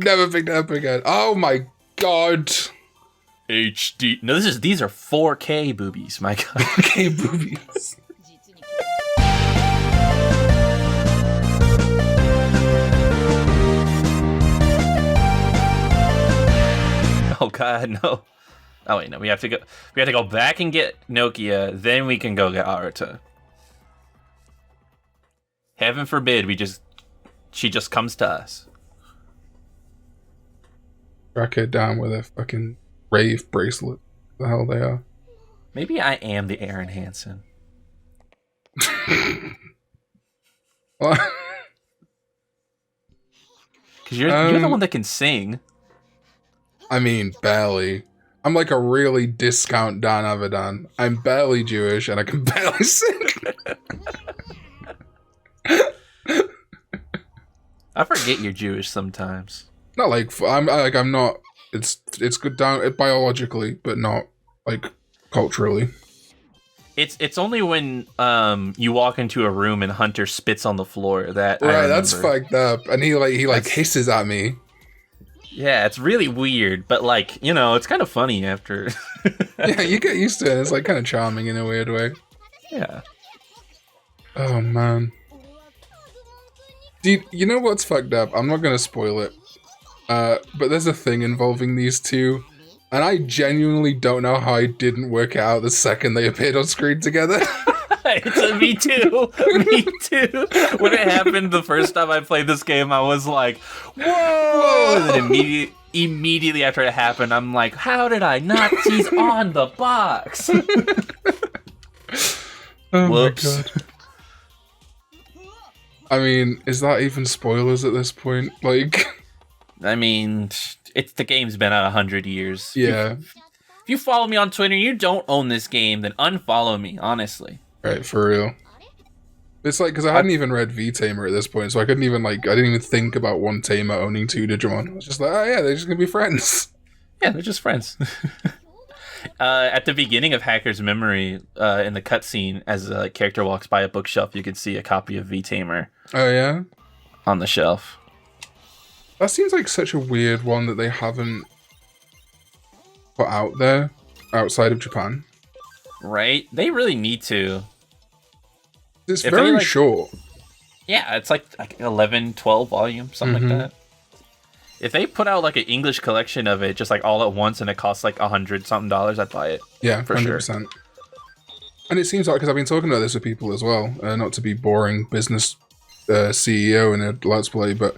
Never picked it up again. Oh my god. HD. No, these are 4K boobies, my god. 4K boobies. Oh god, no. Oh wait, no. We have to go back and get Nokia, then we can go get Arata. Heaven forbid she just comes to us. Track her down with a fucking rave bracelet. The hell they are. Maybe I am the Aaron Hansen. What? Because you're the one that can sing. I mean, barely. I'm like a really discount Dan Avidan. I'm barely Jewish and I can barely sing. I forget you're Jewish sometimes. Not like I'm not. It's good down biologically, but not like culturally. It's only when you walk into a room and Hunter spits on the floor that right. That's fucked up, and he That's... hisses at me. Yeah, it's really weird, but like, you know, it's kind of funny after. Yeah, you get used to it. It's like kind of charming in a weird way. Yeah. Oh man. Dude, you know what's fucked up? I'm not gonna spoil it. But there's a thing involving these two, and I genuinely don't know how I didn't work it out the second they appeared on screen together. Me too. Me too. When it happened the first time I played this game, I was like, whoa! And then immediately after it happened, I'm like, how did I not? He's on the box. Oh Whoops. my god. I mean, is that even spoilers at this point? Like, I mean, the game's been out 100 years. Yeah. If you follow me on Twitter and you don't own this game, then unfollow me, honestly. Right, for real. It's like, because I hadn't even read V-Tamer at this point, so I didn't even think about one Tamer owning two Digimon. I was just like, oh yeah, they're just gonna be friends. Yeah, they're just friends. At the beginning of Hacker's Memory, in the cutscene, as a character walks by a bookshelf, you can see a copy of V-Tamer. Oh yeah? On the shelf. That seems like such a weird one that they haven't put out there, outside of Japan. Right? They really need to. It's very short. Yeah, it's like 11, 12 volumes, something like that. If they put out like an English collection of it, just like all at once, and it costs like $100-something, I'd buy it. Yeah, for 100%. Sure. And it seems like, because I've been talking about this with people as well, not to be boring business CEO in a Let's Play, but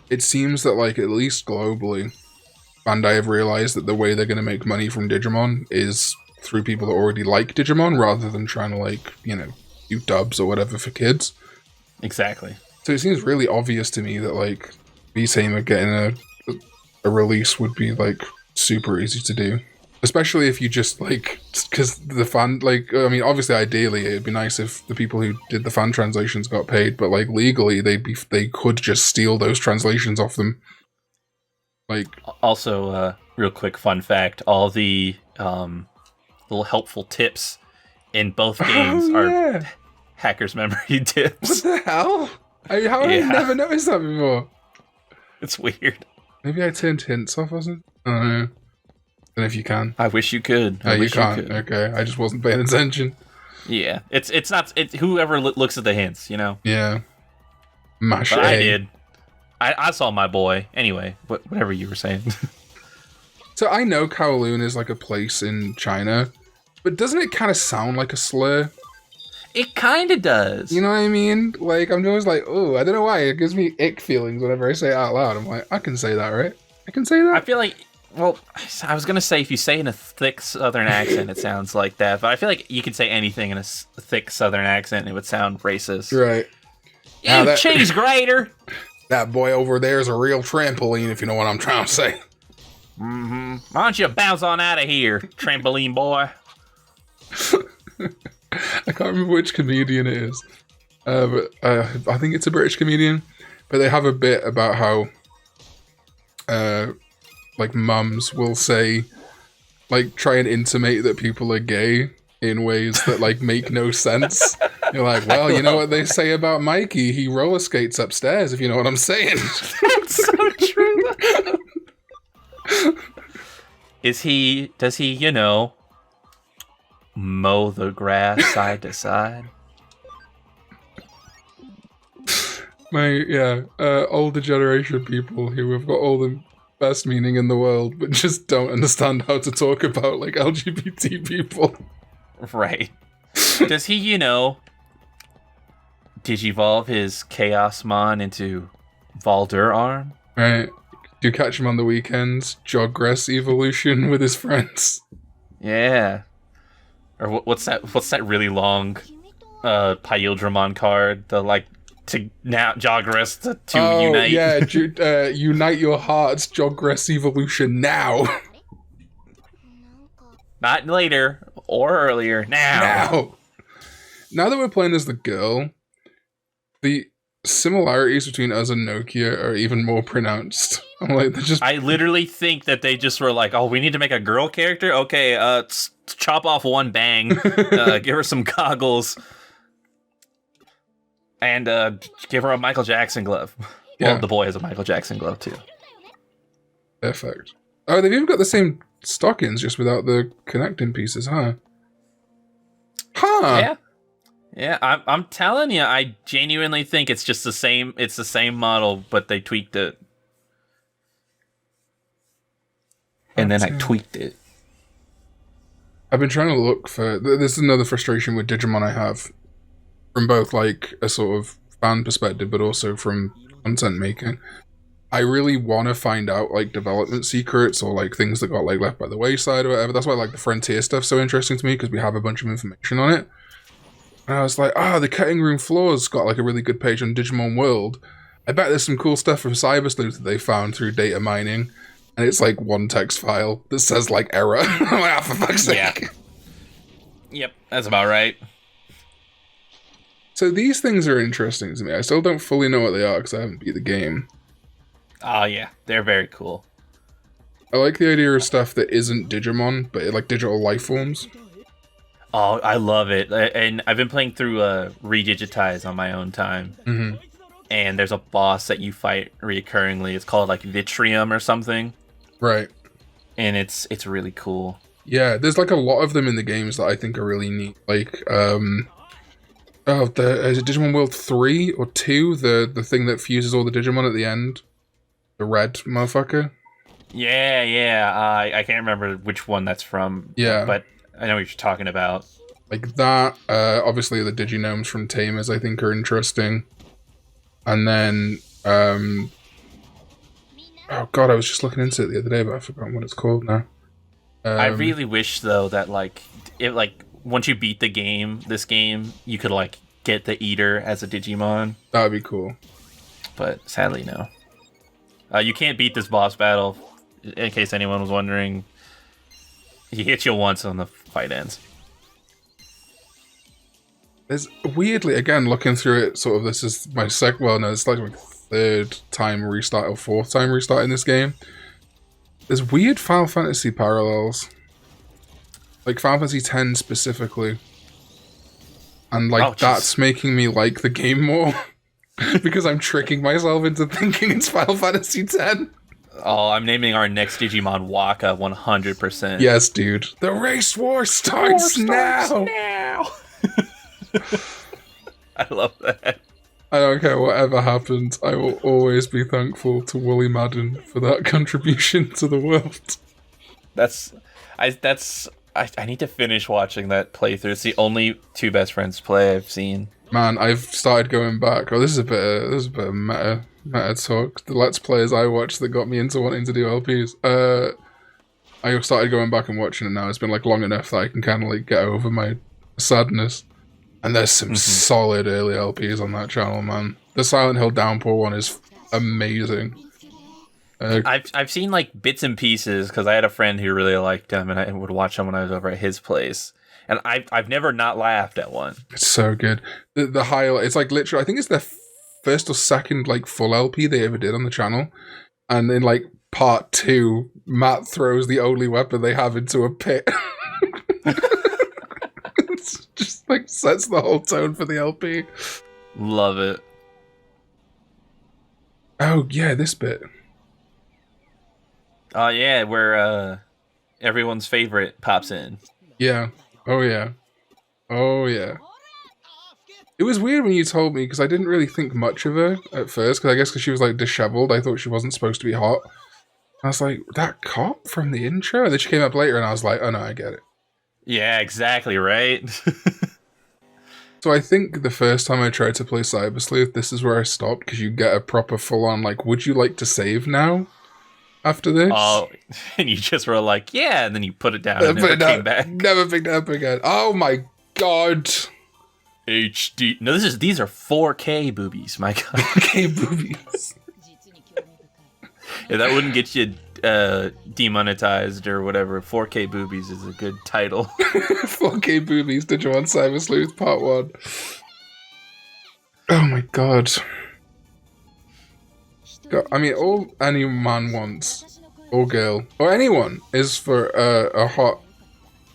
it seems that, like, at least globally, Bandai have realized that the way they're going to make money from Digimon is through people that already like Digimon, rather than trying to, like, you know, do dubs or whatever for kids. Exactly. So it seems really obvious to me that, like, V-Tamer getting a release would be, like, super easy to do. Especially if you just, like, because the fan, like, I mean, obviously, ideally, it'd be nice if the people who did the fan translations got paid, but, like, legally, they could just steal those translations off them. Like, also, real quick fun fact, all the little helpful tips in both games are Hacker's Memory tips. What the hell? How have I never noticed that before? It's weird. Maybe I turned hints off or something? I don't know. And if you can. I wish you could. You can't. Okay, I just wasn't paying attention. Yeah, it's not whoever looks at the hints, you know? Yeah. Mash but A. I did. I saw my boy. Anyway, whatever you were saying. So I know Kowloon is like a place in China, but doesn't it kind of sound like a slur? It kind of does. You know what I mean? Like, I'm always like, oh, I don't know why. It gives me ick feelings whenever I say it out loud. I'm like, I can say that, right? I can say that. I feel like, well, I was going to say if you say it in a thick Southern accent, it sounds like that. But I feel like you could say anything in a thick Southern accent and it would sound racist. Right. You cheese grater! That boy over there is a real trampoline, if you know what I'm trying to say. Mm-hmm. Why don't you bounce on out of here, trampoline boy? I can't remember which comedian it is. But I think it's a British comedian. But they have a bit about how like mums will say, like, try and intimate that people are gay in ways that, like, make no sense. You're like, well, you know what they say about Mikey? He roller skates upstairs, if you know what I'm saying. That's so true. Does he, mow the grass side to side? Older generation people who have got all the best meaning in the world, but just don't understand how to talk about like LGBT people. Right. Does he, digivolve his Chaosmon into Valdur Arm? Right. Do you catch him on the weekends? Jogress evolution with his friends. Yeah. Or what's that really long Pyildramon card? The to now Jogress to unite. Yeah, unite your hearts, Jogress evolution now. Not later or earlier. Now. Now that we're playing as the girl, the similarities between us and Nokia are even more pronounced. I literally think that they just were like, oh, we need to make a girl character? Okay, chop off one bang, give her some goggles, and give her a Michael Jackson glove. Yeah. Well, the boy has a Michael Jackson glove, too. Perfect. Oh, they've even got the same stockings, just without the connecting pieces, huh? Yeah. Yeah, I'm telling you, I genuinely think it's just the same. It's the same model, but they tweaked it. And then I tweaked it. I've been trying to look for... This is another frustration with Digimon I have. From both, like, a sort of fan perspective, but also from content making. I really want to find out, like, development secrets or, like, things that got, like, left by the wayside or whatever. That's why, like, the Frontier stuff's so interesting to me, because we have a bunch of information on it. And I was like, the cutting room floor's got, like, a really good page on Digimon World. I bet there's some cool stuff from Cyber Sleuth that they found through data mining. And it's, like, one text file that says, like, error. I'm like, for fuck's sake. Yeah. Yep, that's about right. So these things are interesting to me. I still don't fully know what they are, because I haven't beat the game. Oh, yeah. They're very cool. I like the idea of stuff that isn't Digimon, but, like, digital life forms. Oh, I love it. And I've been playing through Redigitize on my own time. Mm-hmm. And there's a boss that you fight reoccurringly. It's called, like, Vitrium or something. Right. And it's really cool. Yeah, there's, like, a lot of them in the games that I think are really neat. Like, is it Digimon World 3 or 2? The thing that fuses all the Digimon at the end? The red motherfucker? Yeah. I can't remember which one that's from. Yeah. But I know what you're talking about. Like that. Obviously, the Diginomes from Tamers, I think, are interesting. And then, oh god, I was just looking into it the other day, but I've forgotten what it's called now. I really wish, though, that, once you beat this game, you could, get the Eater as a Digimon. That would be cool. But sadly, no. You can't beat this boss battle, in case anyone was wondering. He hits you once and the fight ends. There's weirdly, again, looking through it, sort of, this is my it's like my third time restart or fourth time restarting this game. There's weird Final Fantasy parallels. Like Final Fantasy X specifically. And that's making me like the game more. Because I'm tricking myself into thinking it's Final Fantasy X. Oh, I'm naming our next Digimon Waka 100%. Yes, dude. The race war starts now! I love that. I don't care whatever happens, I will always be thankful to Wooly Madden for that contribution to the world. I need to finish watching that playthrough. It's the only Two Best Friends play I've seen. Man, I've started going back. Oh, this is a bit of meta talk. The Let's Plays I watched that got me into wanting to do LPs. I started going back and watching it now. It's been long enough that I can kind of get over my sadness. And there's some solid early LPs on that channel, man. The Silent Hill Downpour one is amazing. I've seen bits and pieces because I had a friend who really liked them, and I would watch them when I was over at his place. And I've never not laughed at one. It's so good. The highlight, it's literally, I think it's their first or second full LP they ever did on the channel. And in part 2, Matt throws the only weapon they have into a pit. It's just sets the whole tone for the LP. Love it. Oh yeah, this bit. Oh yeah, where everyone's favorite pops in. Yeah. Oh yeah. Oh yeah. It was weird when you told me because I didn't really think much of her at first because I guess because she was like disheveled, I thought she wasn't supposed to be hot. I was like, that cop from the intro? And then she came up later and I was like, oh no, I get it. Yeah, exactly, right? So I think the first time I tried to play Cyber Sleuth, this is where I stopped because you get a proper full-on like, would you like to save now? After this? Oh, and you just were like, yeah, and then you put it down and never came back. Never picked it up again. Oh my god. HD. No, these are 4K boobies, my god. 4K boobies. Yeah, that wouldn't get you demonetized or whatever. 4K boobies is a good title. 4K boobies, Digimon Cyber Sleuth Part 1. Oh my god. God, I mean, all any man wants, or girl, or anyone, is for a hot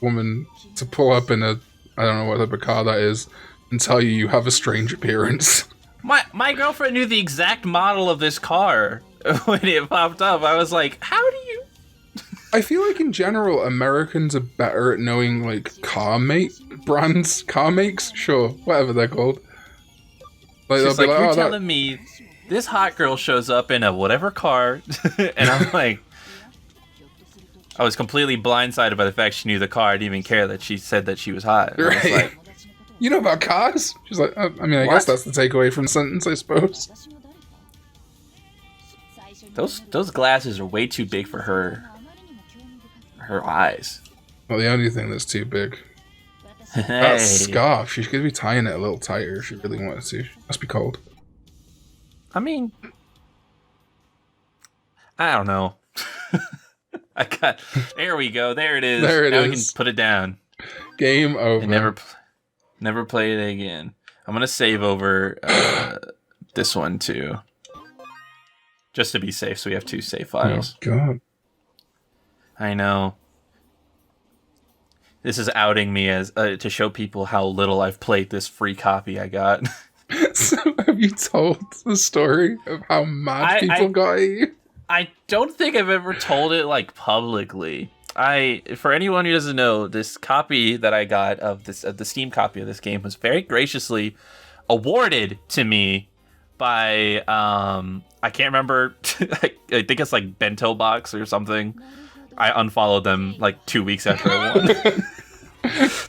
woman to pull up in a, I don't know what type of car that is, and tell you have a strange appearance. My girlfriend knew the exact model of this car when it popped up. I was like, how do you... I feel like in general, Americans are better at knowing like car brands, car makes, sure, whatever they're called. Like, She's like, you're telling me this hot girl shows up in a whatever car, and I'm like, I was completely blindsided by the fact she knew the car. I didn't even care that she said that she was hot. Right. I was like, you know about cars? She's like, I mean, I guess that's the takeaway from the sentence, I suppose. Those glasses are way too big for her eyes. Well, the only thing that's too big. Hey. That scarf, she could be tying it a little tighter if she really wanted to. Must be cold. I mean, I don't know. There we go. There it is. There it now is. We can put it down. Game over. And never play it again. I'm gonna save over this one too, just to be safe. So we have 2 save files. Oh god. I know. This is outing me as to show people how little I've played this free copy I got. So have you told the story of how mad people got at you? I don't think I've ever told it like publicly. For anyone who doesn't know, this copy that I got of the Steam copy of this game was very graciously awarded to me by I can't remember. I think it's like Bento Box or something. I unfollowed them like 2 weeks after I won.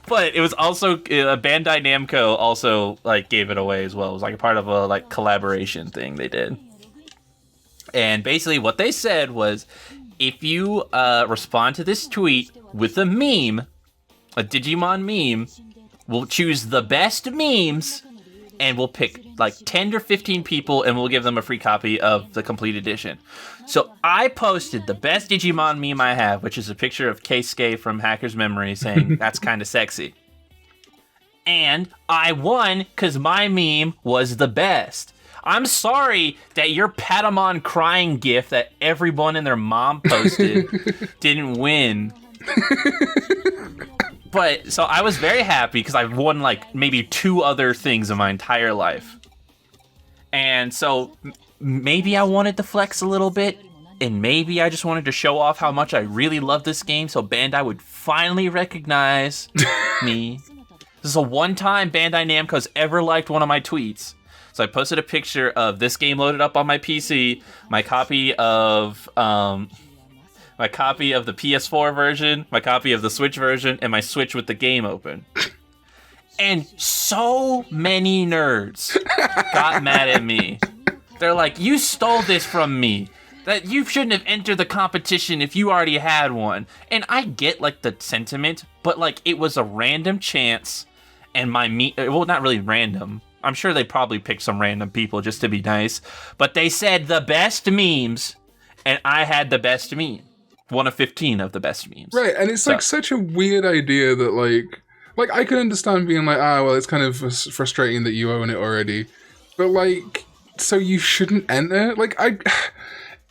But it was also Bandai Namco also like gave it away as well. It was like a part of a like collaboration thing they did. And basically what they said was, if you respond to this tweet with a meme, a Digimon meme, we'll choose the best memes and we'll pick like 10 or 15 people and we'll give them a free copy of the complete edition. So I posted the best Digimon meme I have, which is a picture of Keisuke from Hacker's Memory saying, that's kind of sexy. And I won because my meme was the best. I'm sorry that your Patamon crying gif that everyone and their mom posted didn't win. But, so I was very happy because I've won like maybe 2 other things in my entire life. And so maybe I wanted to flex a little bit, and maybe I just wanted to show off how much I really love this game so Bandai would finally recognize me. This is a one-time Bandai Namco's ever liked one of my tweets. So I posted a picture of this game loaded up on my PC, my copy of the PS4 version, my copy of the Switch version, and my Switch with the game open. And so many nerds got mad at me. They're like, you stole this from me. That you shouldn't have entered the competition if you already had one. And I get like the sentiment, but like it was a random chance, and well, not really random. I'm sure they probably picked some random people just to be nice, but they said the best memes, and I had the best meme. 1 of 15 of the best memes. Right, and it's like such a weird idea that like I can understand being like, well, it's kind of frustrating that you own it already, but like, so you shouldn't enter. Like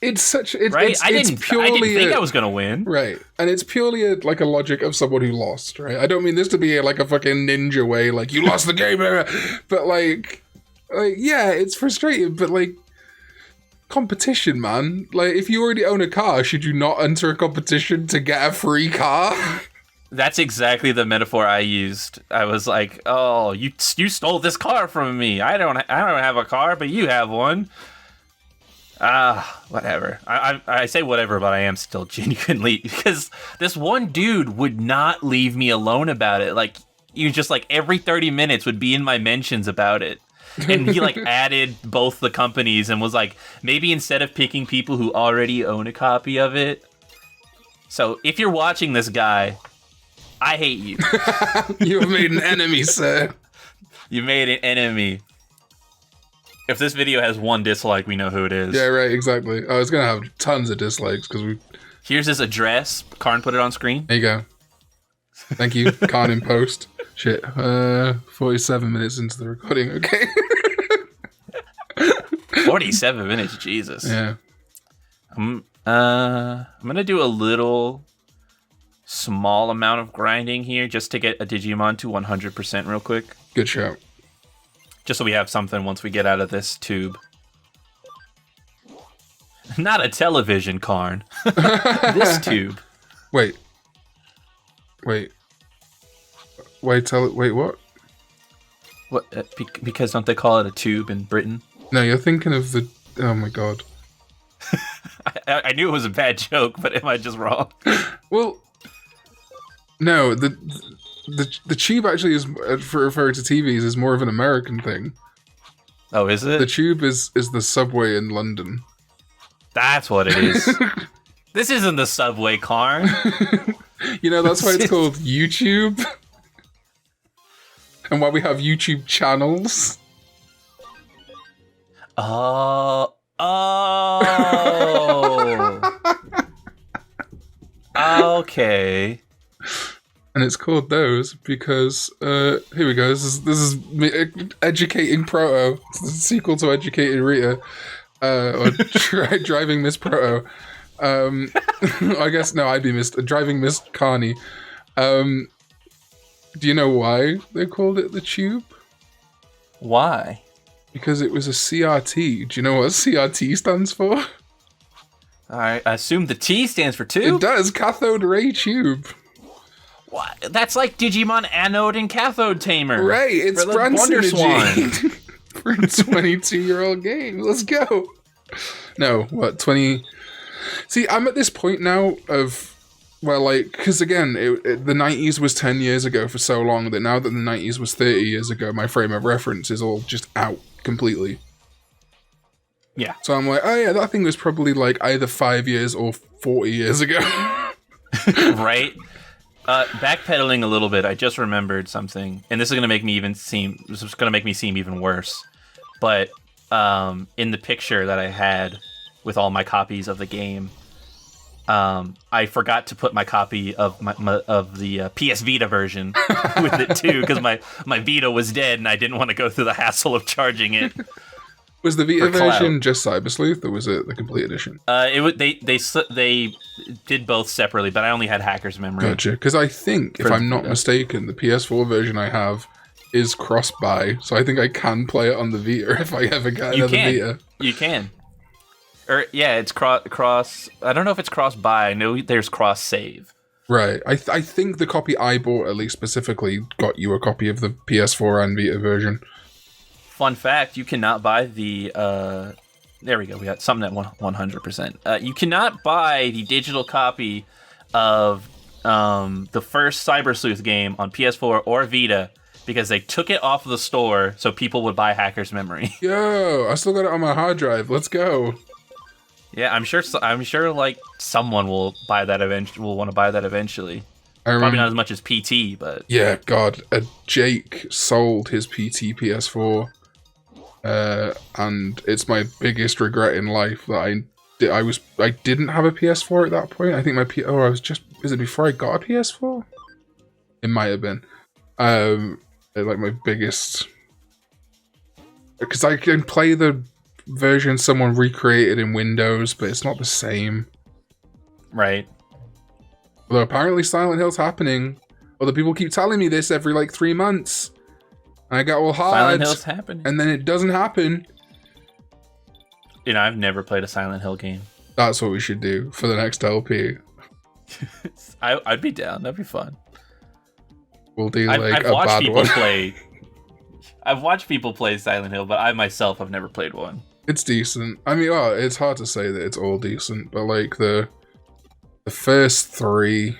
it's right. I didn't think I was gonna win. Right, and it's purely a logic of someone who lost. Right, I don't mean this to be a fucking ninja way, like you lost the game, but like yeah, it's frustrating, but like. competition, man. Like, if you already own a car, should you not enter a competition to get a free car? That's exactly the metaphor I used. I was like, "Oh, you stole this car from me. I don't have a car, but you have one." Whatever. I say whatever, but I am still genuinely, because this one dude would not leave me alone about it. Like, you just like every 30 minutes would be in my mentions about it. And he like added both the companies and was like, maybe instead of picking people who already own a copy of it. So if you're watching this, guy, I hate you. You have made an enemy, sir. You made an enemy. If this video has one dislike, we know who it is. Yeah, right, exactly. I was going to have tons of dislikes because we... Here's his address. Karn put it on screen. There you go. Thank you. Karn in post. Shit. 47 minutes into the recording, okay. 47 minutes, Jesus. Yeah. I'm gonna do a little small amount of grinding here just to get a Digimon to 100% real quick. Good shout. Just so we have something once we get out of this tube. Not a television, Karn. This tube. Wait, what? What? Because don't they call it a tube in Britain? No, you're thinking of the... Oh my god. I knew it was a bad joke, but am I just wrong? Well, no, the tube actually is, for referring to TVs, is more of an American thing. Oh, is it? The tube is the subway in London. That's what it is. This isn't the subway, Karn. You know, that's why it's called YouTube. And why we have YouTube channels. Oh. Okay. And it's called those because here we go. This is me educating Proto. It's the sequel to Educated Rita, or Driving Miss Proto. I guess no, I'd be Driving Miss Carney. Do you know why they called it the tube? Why? Because it was a CRT. Do you know what CRT stands for? I assume the T stands for tube? It does. Cathode ray tube. What? That's like Digimon Anode and Cathode Tamer. Right, it's brand synergy. For a 22-year-old game. Let's go. No, what, 20... See, I'm at this point now of... Well, like, because again, the 90s was 10 years ago for so long that now that the 90s was 30 years ago, my frame of reference is all just out completely. Yeah. So I'm like, oh yeah, that thing was probably like either 5 years or 40 years ago. Right? Backpedaling a little bit, I just remembered something, and this is going to make me seem even worse. But in the picture that I had with all my copies of the game, I forgot to put my copy of the PS Vita version with it too, because my Vita was dead and I didn't want to go through the hassle of charging it. Was the Vita version just Cyber Sleuth, or was it the complete edition? They did both separately, but I only had Hacker's Memory. Gotcha. Because I think, if I'm not mistaken, the PS4 version I have is cross-buy, so I think I can play it on the Vita if I ever get another Vita. You can. Or yeah, it's cross. I don't know if it's cross-buy. I know there's cross-save. Right. I think the copy I bought, at least specifically, got you a copy of the PS4 and Vita version. Fun fact, you cannot buy the... there we go, we got something at 100%. You cannot buy the digital copy of the first Cyber Sleuth game on PS4 or Vita because they took it off of the store so people would buy Hacker's Memory. Yo, I still got it on my hard drive. Let's go. Yeah, I'm sure like someone will buy that will want to buy that eventually. Probably not as much as PT, but... Yeah, God. Jake sold his PT PS4. And it's my biggest regret in life that I didn't have a PS4 at that point. I think is it before I got a PS4? It might have been. Like my biggest, because I can play the version someone recreated in Windows, but it's not the same. Right. Although apparently Silent Hill's happening. Other people keep telling me this every like 3 months. I got all hard. Silent Hill's happening. And then it doesn't happen. I've never played a Silent Hill game. That's what we should do for the next LP. I'd be down. That'd be fun. We'll do I've a watched bad people one. play. I've watched people play Silent Hill, but I myself have never played one. It's decent. I mean, well, it's hard to say that it's all decent, but like the first 3,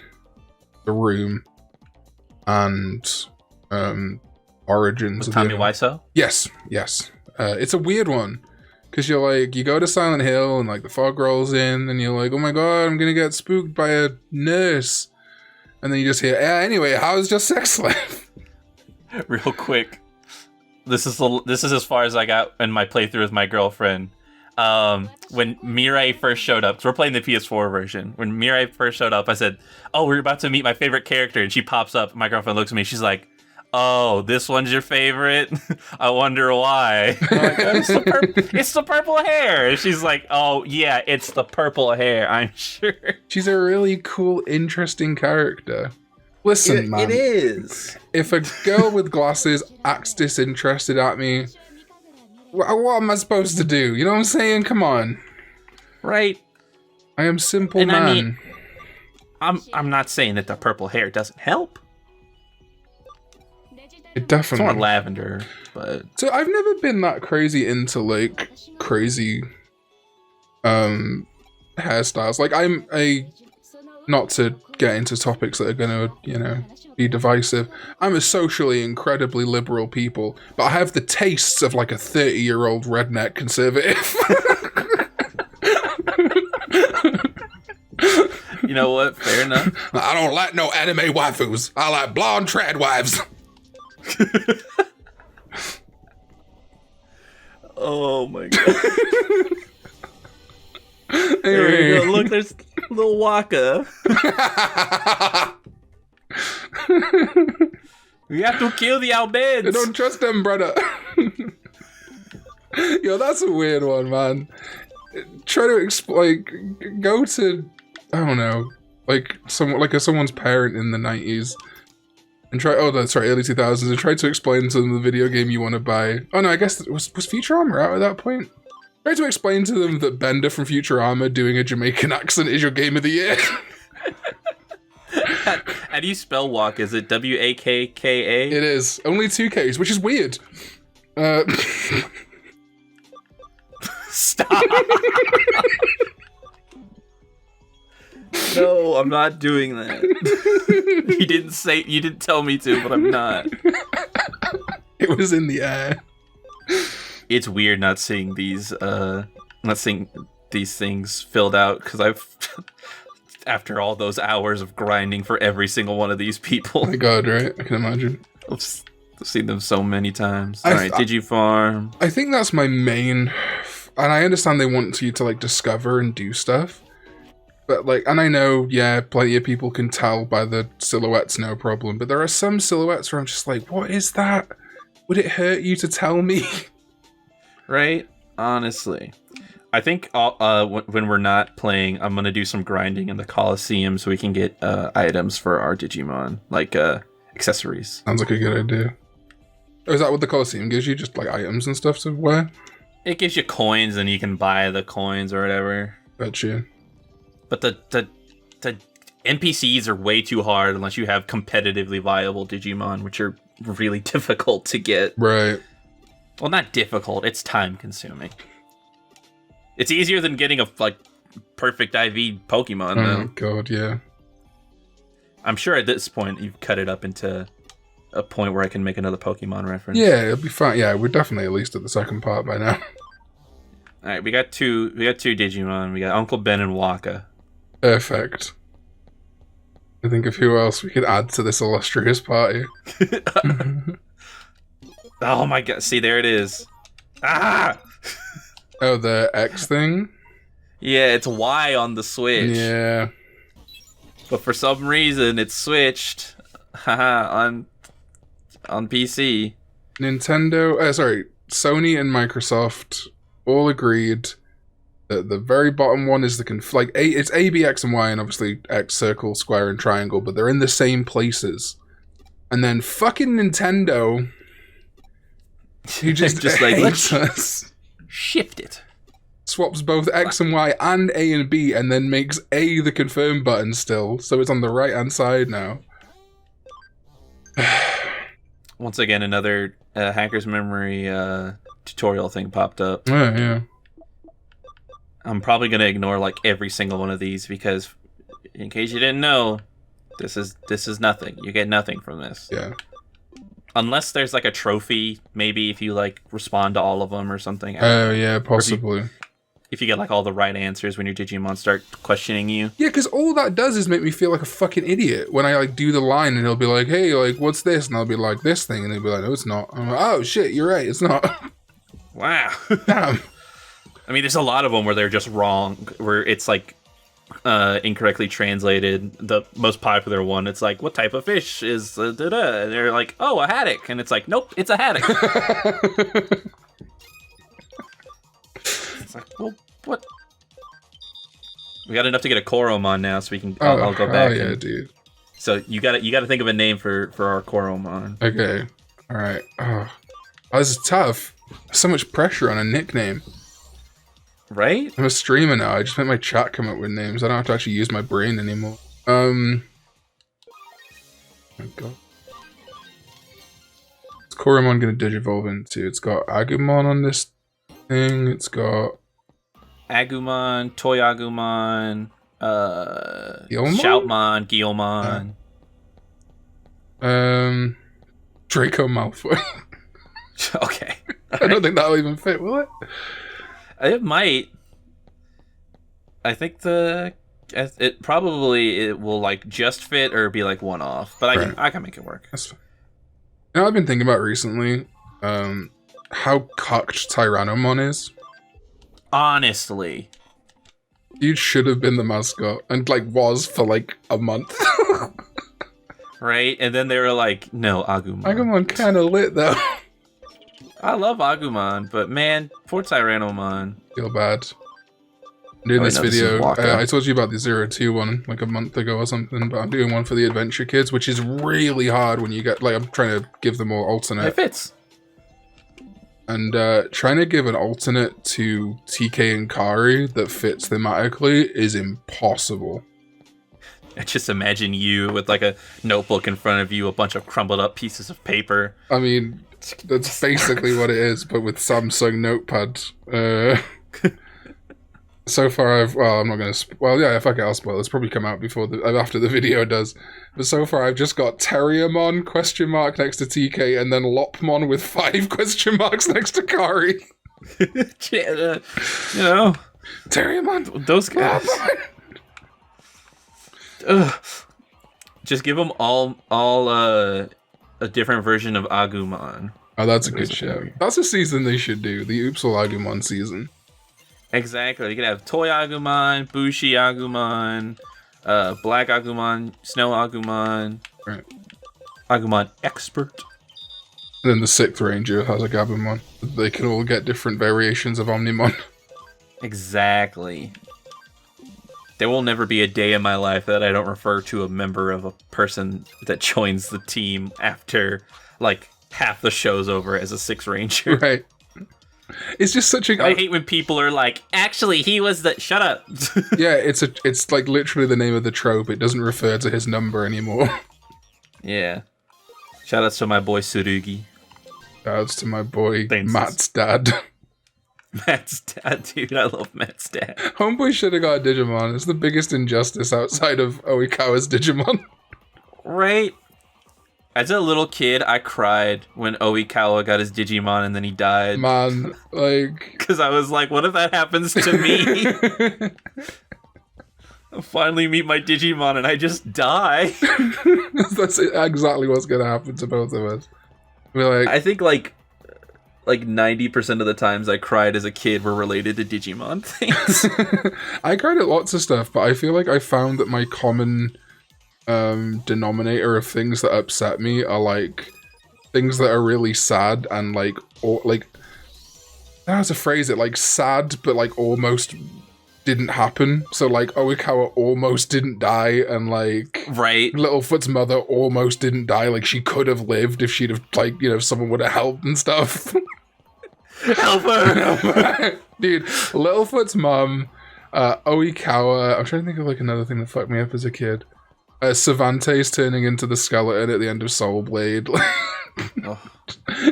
The Room, and Origins. With Tommy Wiseau? Yes. It's a weird one. Because you go to Silent Hill and like the fog rolls in and you're like, oh my god, I'm gonna get spooked by a nurse. And then you just hear, anyway, how's your sex life? Real quick. This is as far as I got in my playthrough with my girlfriend. When Mirai first showed up, 'cause we're playing the PS4 version. When Mirai first showed up, I said, oh, we're about to meet my favorite character. And she pops up. My girlfriend looks at me. She's like, oh, this one's your favorite? I wonder why. I'm like, it's the purple hair. And she's like, oh, yeah, it's the purple hair, I'm sure. She's a really cool, interesting character. Listen, man. It is. If a girl with glasses acts disinterested at me, what am I supposed to do? You know what I'm saying? Come on. Right. I am simple man. I mean, I'm not saying that the purple hair doesn't help. It definitely. It's more lavender, but so I've never been that crazy into like crazy hairstyles. Like not to get into topics that are gonna, be divisive. I'm a socially incredibly liberal people, but I have the tastes of like a 30-year-old redneck conservative. You know what? Fair enough. I don't like no anime waifus. I like blonde trad wives. Oh my god. There you go. Look, there's little Waka. We have to kill the Albeds. I don't trust them, brother. Yo, that's a weird one, man. Try to go to, I don't know, someone's parent in the 90s and try, early 2000s, and try to explain to them the video game you want to buy. Oh no, I guess, was Futurama out at that point? Try to explain to them that Bender from Futurama doing a Jamaican accent is your game of the year. How do you spell walk? Is it W-A-K-K-A? It is. Only 2 Ks, which is weird. Stop. No, I'm not doing that. You didn't tell me to, but I'm not. It was in the air. It's weird not seeing these things filled out, because I've after all those hours of grinding for every single one of these people. Oh my god, right? I can imagine. I've seen them so many times. Alright, Digifarm. I think that's my main, and I understand they want you to like discover and do stuff, but like, and I know, yeah, plenty of people can tell by the silhouettes, no problem, but there are some silhouettes where I'm just like, what is that? Would it hurt you to tell me? Right? Honestly. I think when we're not playing, I'm going to do some grinding in the Coliseum so we can get items for our Digimon, like accessories. Sounds like a good idea. Oh, is that what the Coliseum gives you? Just like items and stuff to wear? It gives you coins and you can buy the coins or whatever. Betcha. But the NPCs are way too hard unless you have competitively viable Digimon, which are really difficult to get. Right. Well, not difficult, it's time consuming. It's easier than getting a perfect IV Pokemon, though. Oh god, yeah. I'm sure at this point you've cut it up into a point where I can make another Pokemon reference. Yeah, it'll be fine. Yeah, we're definitely at least at the second part by now. Alright, we got two Digimon. We got Uncle Ben and Waka. Perfect. I think of who else we could add to this illustrious party. Oh my god, see, there it is. Ah! Oh, the X thing? Yeah, it's Y on the Switch. Yeah. But for some reason, it's switched. Haha, on PC. Sony and Microsoft all agreed that the very bottom one is it's A, B, X, and Y, and obviously X, circle, square, and triangle, but they're in the same places. And then fucking Nintendo, who just like, hates us. Shift it. swaps both X and Y and A and B, and then makes A the confirm button still, so it's on the right-hand side now. Once again, another Hacker's Memory tutorial thing popped up. Yeah. I'm probably going to ignore like every single one of these because, in case you didn't know, this is nothing. You get nothing from this. Yeah. Unless there's like a trophy, maybe if you like respond to all of them or something. Oh yeah, possibly. If you get like all the right answers when your Digimon start questioning you. Yeah, because all that does is make me feel like a fucking idiot when I like do the line and he'll be like, "Hey, like, what's this?" And I'll be like, "This thing," and he'll be like, "No, it's not." I'm like, "Oh shit, you're right, it's not." Wow. Damn. I mean, there's a lot of them where they're just wrong, where it's like incorrectly translated. The most popular one, it's like, what type of fish is da-da? And they're like, oh, a haddock. And it's like, nope, it's a haddock. It's like, well, what? We got enough to get a Koromon now, so we can. I'll go back. Oh yeah, dude. So you got to think of a name for our Koromon. Okay. All right. Oh, this is tough. So much pressure on a nickname. Right? I'm a streamer now. I just make my chat come up with names. I don't have to actually use my brain anymore. Oh god. What's Koromon gonna digivolve into? It's got Agumon on this thing. It's got Agumon, Toy Agumon, Guilmon? Shoutmon, Guilmon. Draco Malfoy. Okay. I don't think that'll even fit, will it? It might. I think it will like just fit or be like one off, but I can make it work. That's fine. You know, I've been thinking about recently, how cocked Tyrannomon is. Honestly, Dude should have been the mascot and like was for like a month. Right? And then they were like, no, Agumon. Agumon kind of lit though. I love Agumon, but man, poor Tyrannomon. Feel bad. I'm doing this video. I told you about the 02 one like a month ago or something, but I'm doing one for the Adventure Kids, which is really hard when you get like I'm trying to give them all alternate. It fits. And trying to give an alternate to TK and Kari that fits thematically is impossible. I just imagine you with like a notebook in front of you, a bunch of crumbled up pieces of paper. I mean, that's basically what it is, but with Samsung Notepad. So far, I'm not going to. Well, yeah, fuck it, I'll spoil it. It's probably come out after the video does. But so far, I've just got Terriermon question mark next to TK, and then Lopmon with 5 question marks next to Kari. Terriermon, those guys. Just give them all a different version of Agumon. Oh, that's a good show. That's a season they should do. The Oops All Agumon season. Exactly. You could have Toy Agumon, Bushi Agumon, Black Agumon, Snow Agumon, right. Agumon Expert. And then the 6th Ranger has a Gabumon. They can all get different variations of Omnimon. Exactly. There will never be a day in my life that I don't refer to a member of a person that joins the team after, like, half the show's over as a 6th Ranger. Right. It's just such a... I hate when people are like, actually, he was the... Shut up. Yeah, it's like literally the name of the trope. It doesn't refer to his number anymore. Yeah. Shoutouts to my boy Tsurugi. Shoutouts to my boy Matt's dad. Matt's dad, dude. I love Matt's dad. Homeboy should have got a Digimon. It's the biggest injustice outside of Oikawa's Digimon. Right? As a little kid, I cried when Oikawa got his Digimon and then he died. Man, like... Because I was like, what if that happens to me? I finally meet my Digimon and I just die. That's exactly what's going to happen to both of us. We're like... I think, like 90% of the times I cried as a kid were related to Digimon things. I cried at lots of stuff, but I feel like I found that my common denominator of things that upset me are like things that are really sad and like, or like, I don't know how to phrase it, like sad but like almost didn't happen. So like Oikawa almost didn't die, and like right, Littlefoot's mother almost didn't die. Like she could have lived if she'd have, like, you know, someone would have helped and stuff. Help her! Dude, Littlefoot's mom, Oikawa. I'm trying to think of like another thing that fucked me up as a kid. Cervantes turning into the skeleton at the end of Soul Blade. Oh.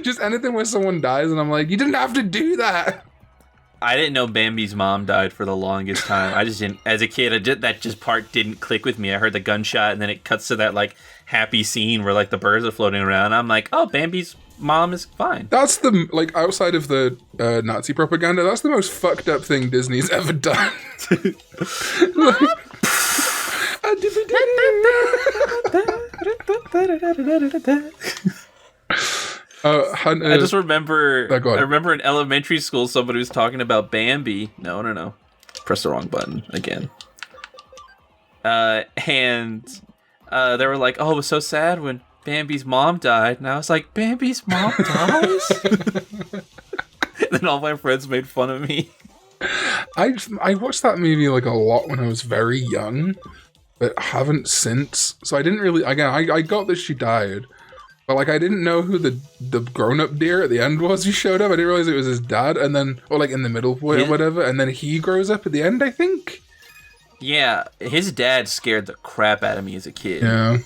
Just anything where someone dies and I'm like, you didn't have to do that. I didn't know Bambi's mom died for the longest time. I just didn't. As a kid, that just part didn't click with me. I heard the gunshot, and then it cuts to that like happy scene where like the birds are floating around. I'm like, oh, Bambi's mom is fine. That's the like outside of the Nazi propaganda. That's the most fucked up thing Disney's ever done. I just remember. I remember in elementary school, somebody was talking about Bambi. No. Press the wrong button again. And they were like, "Oh, it was so sad when Bambi's mom died," and I was like, "Bambi's mom dies?" Then all my friends made fun of me. I watched that movie like a lot when I was very young, but haven't since. So I didn't really. Again, I got that she died. But, like, I didn't know who the grown-up deer at the end was who showed up. I didn't realize it was his dad, and then, or, like, in the middle point or whatever, and then he grows up at the end, I think? Yeah, his dad scared the crap out of me as a kid. Yeah.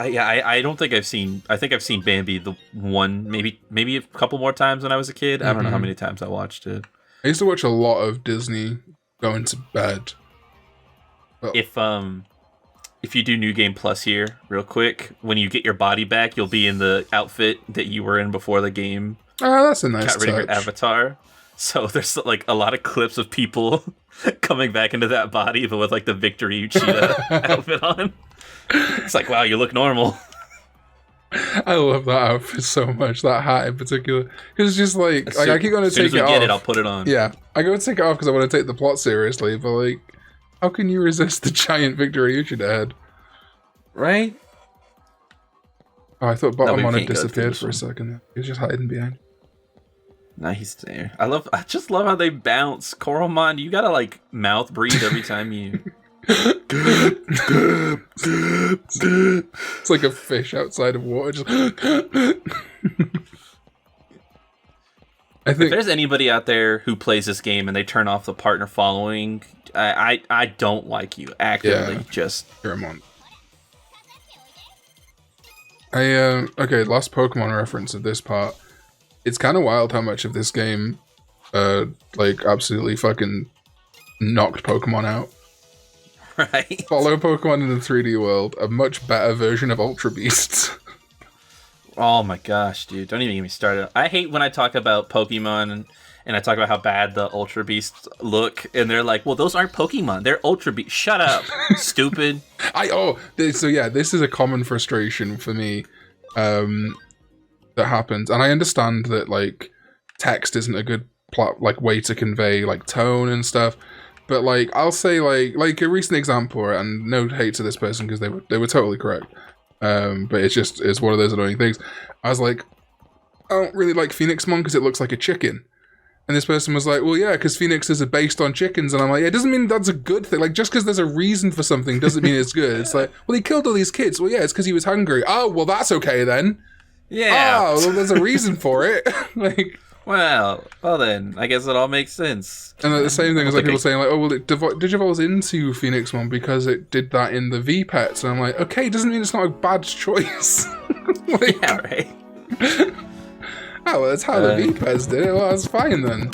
I don't think I've seen... I think I've seen Bambi the one, maybe a couple more times when I was a kid. I don't know how many times I watched it. I used to watch a lot of Disney going to bed. But if you do New Game Plus here, real quick, when you get your body back, you'll be in the outfit that you were in before the game. Oh, that's a nice got rid of your avatar. So there's like a lot of clips of people coming back into that body, but with like the Victory Uchida outfit on. It's like, wow, you look normal. I love that outfit so much, that hat in particular. Because it's just like I keep going to take it off. As soon as we get it, I'll put it on. Yeah, I go to take it off because I want to take the plot seriously, but like, how can you resist the giant Victory Uchida head? Right? Oh, I thought Bottomon had disappeared for a second. He was just hiding behind. Nah, he's there. I just love how they bounce. Coromon, you gotta like mouth breathe every time you... It's like a fish outside of water. Just... I think if there's anybody out there who plays this game and they turn off the partner following, I don't like you actively. Just you're a mon. Okay, last Pokemon reference of this part. It's kind of wild how much of this game, like absolutely fucking knocked Pokemon out. Right. Follow Pokemon in the 3D world, a much better version of Ultra Beasts. Oh my gosh, dude. Don't even get me started. I hate when I talk about Pokemon and I talk about how bad the Ultra Beasts look, and they're like, well, those aren't Pokemon. They're Ultra Beasts. Shut up, stupid. This is a common frustration for me that happens. And I understand that, like, text isn't a good way to convey, like, tone and stuff. But, like, I'll say, like a recent example, and no hate to this person because they were totally correct. But it's one of those annoying things. I was like, I don't really like Phoenixmon because it looks like a chicken. And this person was like, well, yeah, because Phoenixes are based on chickens. And I'm like, yeah, it doesn't mean that's a good thing. Like, just because there's a reason for something doesn't mean it's good. It's like, well, he killed all these kids. Well, yeah, it's because he was hungry. Oh, well, that's okay then. Yeah. Oh, well, there's a reason for it. Like, well then, I guess it all makes sense. And like, the same thing is like people saying like, oh, well, it Digivolve's into Phoenixmon because it did that in the V-Pets. And I'm like, okay, doesn't mean it's not a bad choice. Like, yeah, right. Oh, well, that's how the V-Pets did it. Well, that's fine then.